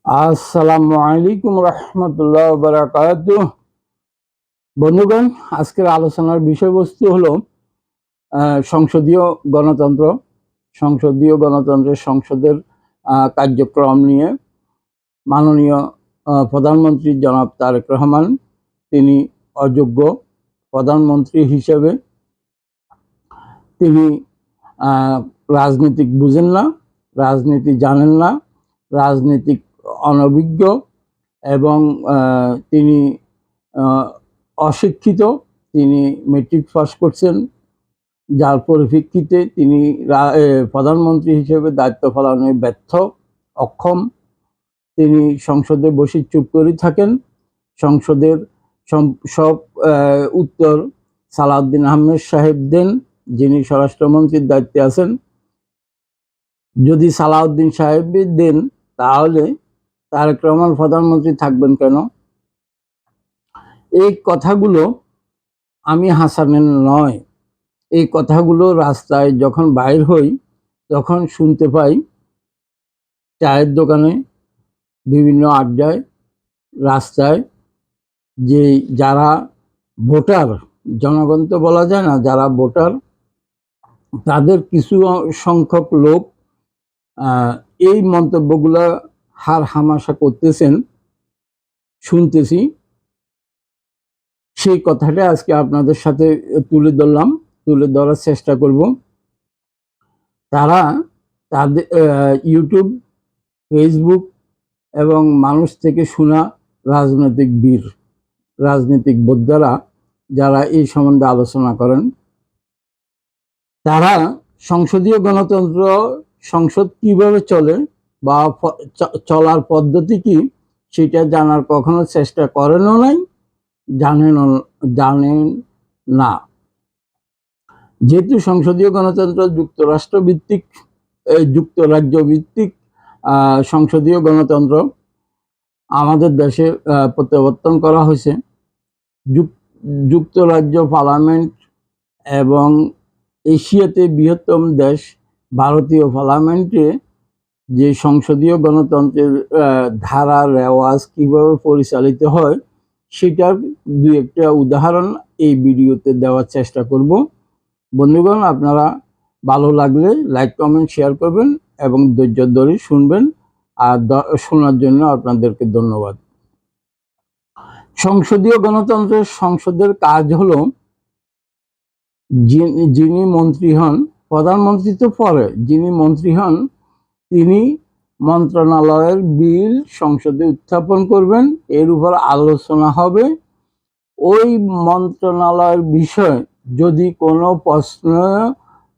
আসসালামু আলাইকুম রহমতুল্লাহ বারাকাতুহ। বন্ধুগণ, আজকের আলোচনার বিষয়বস্তু হলো সংসদীয় গণতন্ত্র। সংসদীয় গণতন্ত্রের সংসদের কার্যক্রম নিয়ে মাননীয় প্রধানমন্ত্রী জনাব তারেক রহমান, তিনি অযোগ্য প্রধানমন্ত্রী হিসেবে। তিনি রাজনীতিক বুঝেন না, রাজনীতি জানেন না, রাজনীতিক অনভিজ্ঞ এবং তিনি অশিক্ষিত। তিনি মেট্রিক পাস করছেন, যার পরিপ্রেক্ষিতে তিনি প্রধানমন্ত্রী হিসেবে দায়িত্ব পালনে ব্যর্থ, অক্ষম। তিনি সংসদে বসে চুপ করে থাকেন। সংসদের সব উত্তর সালাউদ্দিন আহমেদ সাহেব দেন, যিনি স্বরাষ্ট্রমন্ত্রীর দায়িত্বে আছেন। যদি সালাউদ্দিন সাহেব দেন, তাহলে তারেক রহমান প্রধানমন্ত্রী থাকবেন কেন? এই কথাগুলো আমি হাসানের নয়, এই কথাগুলো রাস্তায় যখন বাইর হই তখন শুনতে পাই। চায়ের দোকানে, বিভিন্ন আড্ডায়, রাস্তায়, যে যারা ভোটার, জনগণ তো বলা যায় না, যারা ভোটার, তাদের কিছু সংখ্যক লোক এই মন্তব্যগুলো হার হামাশা করতেছেন, শুনতেছি। সেই কথাটা আজকে আপনাদের সাথে তুলে ধরার চেষ্টা করব। তারা তাদের ইউটিউব, ফেসবুক এবং মানুষ থেকে শোনা রাজনৈতিক বীর, রাজনৈতিক বোদ্ধারা যারা এই সম্বন্ধে আলোচনা করেন, তারা সংসদীয় গণতন্ত্র, সংসদ কিভাবে চলে বা চলার পদ্ধতি কি, সেটা জানার কখনো চেষ্টা করেনও নাই, জানেন না। যেহেতু সংসদীয় গণতন্ত্র যুক্তরাজ্য ভিত্তিক সংসদীয় গণতন্ত্র আমাদের দেশে প্রত্যাবর্তন করা হয়েছে। যুক্তরাজ্য পার্লামেন্ট এবং এশিয়াতে বৃহত্তম দেশ ভারতীয় পার্লামেন্টে যে সংসদীয় গণতন্ত্রের ধারা রেওয়াজ কিভাবে পরিচালিত হয়, সেটার দু একটা উদাহরণ এই ভিডিওতে দেওয়ার চেষ্টা করব। বন্ধুগণ, আপনারা ভালো লাগলে লাইক, কমেন্ট, শেয়ার করবেন এবং ধৈর্য ধরে শুনবেন। আর শোনার জন্য আপনাদেরকে ধন্যবাদ। সংসদীয় গণতন্ত্রের সংসদের কাজ হলো, যিনি মন্ত্রী হন, প্রধানমন্ত্রী তো পরে, যিনি মন্ত্রী হন তিনি মন্ত্রণালয়ের বিল সংসদে উত্থাপন করবেন, এর উপর আলোচনা হবে। ওই মন্ত্রণালয়ের বিষয় যদি কোনো প্রশ্ন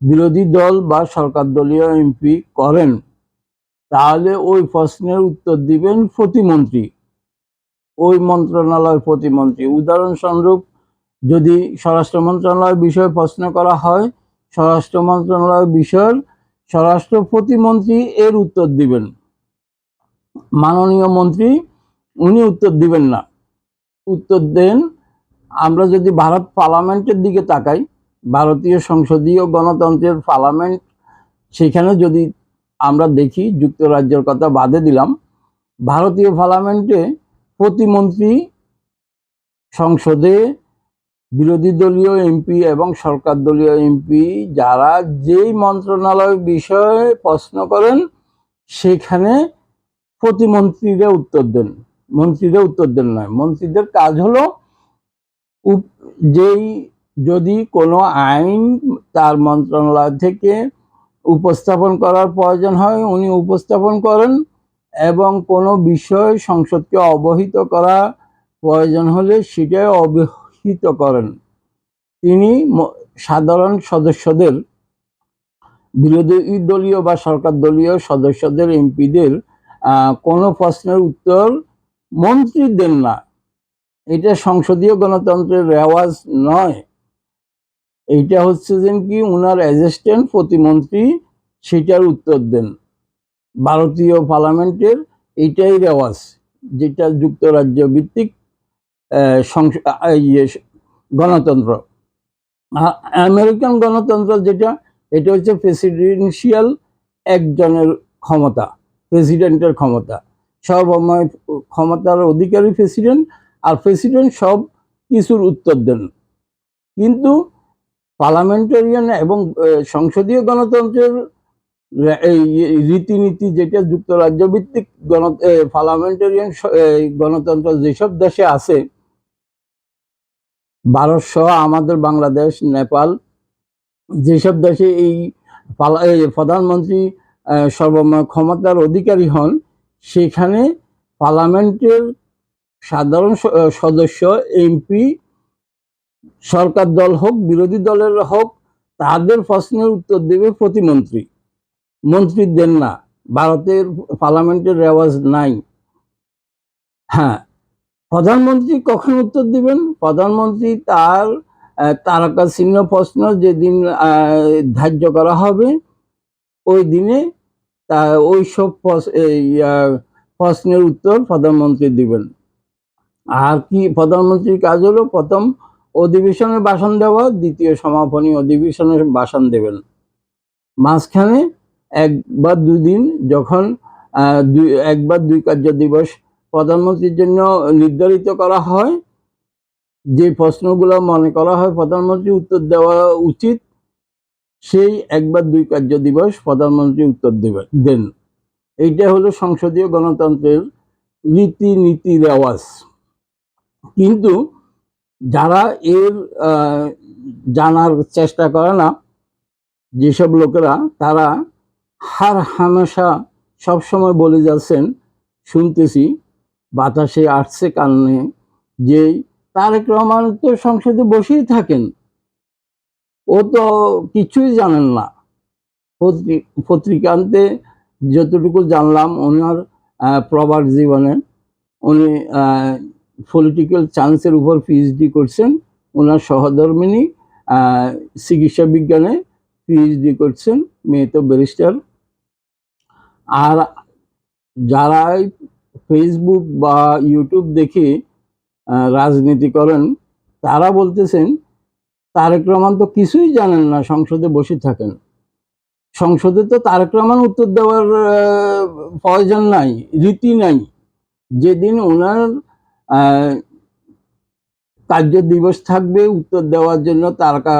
বিরোধী দল বা সরকার দলীয় এমপি করেন, তাহলে ওই প্রশ্নের উত্তর দিবেন প্রতিমন্ত্রী, ওই মন্ত্রণালয়ের প্রতিমন্ত্রী। উদাহরণস্বরূপ, যদি স্বরাষ্ট্র মন্ত্রণালয়ের বিষয়ে প্রশ্ন করা হয়, স্বরাষ্ট্র মন্ত্রণালয়ের বিষয়ের স্বরাষ্ট্র প্রতিমন্ত্রী এর উত্তর দিবেন। মাননীয় মন্ত্রী উনি উত্তর দিবেন না, উত্তর দেন। আমরা যদি ভারত পার্লামেন্টের দিকে তাকাই, ভারতীয় সংসদীয় গণতন্ত্রের পার্লামেন্ট, সেখানে যদি আমরা দেখি, যুক্তরাজ্যের কথা বাদে দিলাম, ভারতীয় পার্লামেন্টে প্রতিমন্ত্রী সংসদে বিরোধী দলীয় এমপি এবং সরকার দলীয় এমপি যারা যেই মন্ত্রণালয়ের বিষয়ে প্রশ্ন করেন, সেখানে প্রতিমন্ত্রীরা উত্তর দেন, মন্ত্রীরা উত্তর দেন না। মন্ত্রীদের কাজ হলো, যদি কোনো আইন তার মন্ত্রণালয় থেকে উপস্থাপন করার প্রয়োজন হয়, উনি উপস্থাপন করেন, এবং কোনো বিষয় সংসদকে অবহিত করা প্রয়োজন হলে সেটাই অবহিত করেন। তিনি সাধারণ সদস্যদের, বিরোধী দলীয় বা সরকার দলীয় সদস্যদের, এমপিদের কোনো প্রশ্নের উত্তর মন্ত্রী দেন না। এটা সংসদীয় গণতন্ত্রের রেওয়াজ নয়। এইটা হচ্ছে যে কি, উনার অ্যাসিস্ট্যান্ট প্রতিমন্ত্রী সেটার উত্তর দেন। ভারতীয় পার্লামেন্টের এইটাই রেওয়াজ, যেটা যুক্তরাজ্য ভিত্তিক গণতন্ত্র। আমেরিকান গণতন্ত্র যেটা, এটা হচ্ছে প্রেসিডেন্সিয়াল, একজনের ক্ষমতা, প্রেসিডেন্টের ক্ষমতা। সর্বময় ক্ষমতার অধিকারী প্রেসিডেন্ট, আর প্রেসিডেন্ট সব কিছুর উত্তর দেন। কিন্তু পার্লামেন্টারিয়ান এবং সংসদীয় গণতন্ত্রের এই রীতিনীতি যেটা যুক্তরাজ্য ভিত্তিক পার্লামেন্টারিয়ান গণতন্ত্র যেসব দেশে আছে, ভারত সহ আমাদের বাংলাদেশ, নেপাল, যেসব দেশে এই প্রধানমন্ত্রী সর্বময় ক্ষমতার অধিকারী হন, সেখানে পার্লামেন্টের সাধারণ সদস্য, এমপি, সরকার দল হোক বিরোধী দলের হোক, তাদের প্রশ্নের উত্তর দেবে প্রতিমন্ত্রী, মন্ত্রী দেন না। ভারতের পার্লামেন্টের রেওয়াজ নাই। হ্যাঁ, প্রধানমন্ত্রী কখন উত্তর দিবেন? প্রধানমন্ত্রী তার তারকা চিহ্ন প্রশ্ন যেদিন ধার্য করা হবে, ওই দিনে ওই সব প্রশ্নের উত্তর প্রধানমন্ত্রী দিবেন। আর কি প্রধানমন্ত্রীর কাজ হলো, প্রথম অধিবেশনে ভাষণ দেওয়া, দ্বিতীয় সমাপনী অধিবেশনে ভাষণ দেবেন। মাঝখানে এক বা দুই দিন যখন একবার 2 কার্য দিবস প্রধানমন্ত্রীর জন্য নির্ধারিত করা হয়, যে প্রশ্নগুলো মনে করা হয় প্রধানমন্ত্রী উত্তর দেওয়া উচিত, সেই 1 বা 2 কার্য দিবস প্রধানমন্ত্রী উত্তর দেন। এইটা হলো সংসদীয় গণতন্ত্রের রীতিনীতি রেওয়াজ। কিন্তু যারা এর জানার চেষ্টা করে না, যেসব লোকেরা, তারা হার হামেশা সবসময় বলে যাচ্ছেন, শুনতেছি বাতাসে আসছে কারণে, যে তারেক রহমান তো সংসদে বসেই থাকেন, ও তো কিছুই জানেন না। পত্রিকান্তে যতটুকু জানলাম, ওনার প্রবাদ জীবনে উনি পলিটিক্যাল সায়েন্সের উপর পিএইচডি করছেন, ওনার সহধর্মিনী চিকিৎসা বিজ্ঞানে পিএইচডি করছেন, মেয়ে তো ব্যারিস্টার। আর যারা ফেসবুক বা ইউটিউব দেখে রাজনীতি করেন, তারা বলতেছেন তারেক রহমান তো কিছুই জানেন না, সংসদে বসে থাকেন। সংসদে তো তারেক রহমান উত্তর দেওয়ার প্রয়োজন নাই, রীতি নাই। যেদিন ওনার কার্য দিবস থাকবে, উত্তর দেওয়ার জন্য তারকা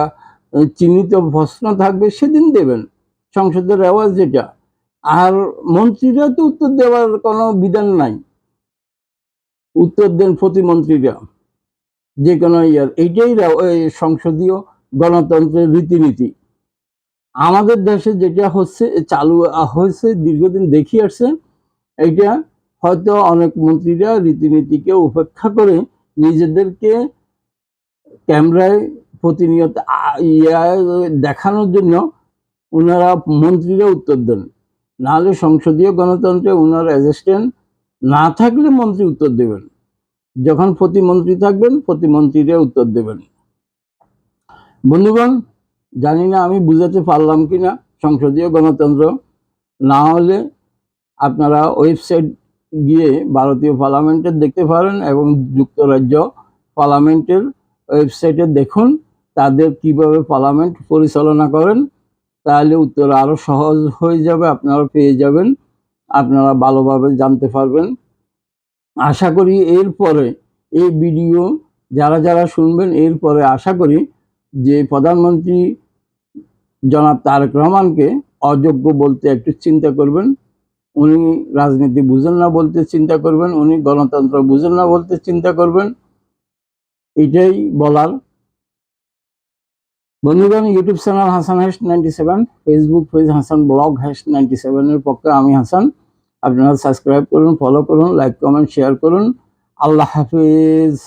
চিহ্নিত প্রশ্ন থাকবে, সেদিন দেবেন, সংসদের রেওয়াজ যেটা। আর মন্ত্রীরা তো উত্তর দেওয়ার কোনো বিধান নাই, উত্তর দেন প্রতিমন্ত্রীরা যে কোনো ইয়ার। এইটাই সংসদীয় গণতন্ত্রের রীতিনীতি। আমাদের দেশে যেটা হচ্ছে, চালু হয়েছে, দীর্ঘদিন দেখিয়ে আসছে, এইটা হয়তো অনেক মন্ত্রীরা রীতিনীতিকে উপেক্ষা করে নিজেদেরকে ক্যামেরায় প্রতিনিয়ত দেখানোর জন্য ওনারা মন্ত্রীরা উত্তর দেন। নাহলে সংসদীয় গণতন্ত্রে ওনার অ্যাসিস্ট্যান্ট না থাকলে মন্ত্রী উত্তর দেবেন, যখন প্রতিমন্ত্রী থাকবেন প্রতিমন্ত্রীরা উত্তর দেবেন। বন্ধুগণ, জানি না আমি বুঝাতে পারলাম কিনা সংসদীয় গণতন্ত্র। না হলে আপনারা ওয়েবসাইট গিয়ে ভারতীয় পার্লামেন্টের দেখতে পারেন এবং যুক্তরাজ্য পার্লামেন্টের ওয়েবসাইটে দেখুন তাদের কিভাবে পার্লামেন্ট পরিচালনা করেন, তাহলে উত্তর আরো সহজ হয়ে যাবে, আপনারা পেয়ে যাবেন, আপনারা ভালোভাবে জানতে পারবেন। আশা করি এরপরে এই ভিডিও যারা যারা শুনবেন, এরপরে আশা করি যে প্রধানমন্ত্রী জনাব তারেক রহমানকে অযোগ্য বলতে একটু চিন্তা করবেন। উনি রাজনীতি বুঝেন না বলতে চিন্তা করবেন, উনি গণতন্ত্র বুঝেন না বলতে চিন্তা করবেন, এটাই বলার। বন্ধুগণ, YouTube channel Hasan hash 97, Facebook page Hasan blog hash 97 এর পক্ষে আমি হাসান। আপনারা সাবস্ক্রাইব করুন, ফলো করুন, লাইক কমেন্ট শেয়ার করুন। আল্লাহ হাফিজ।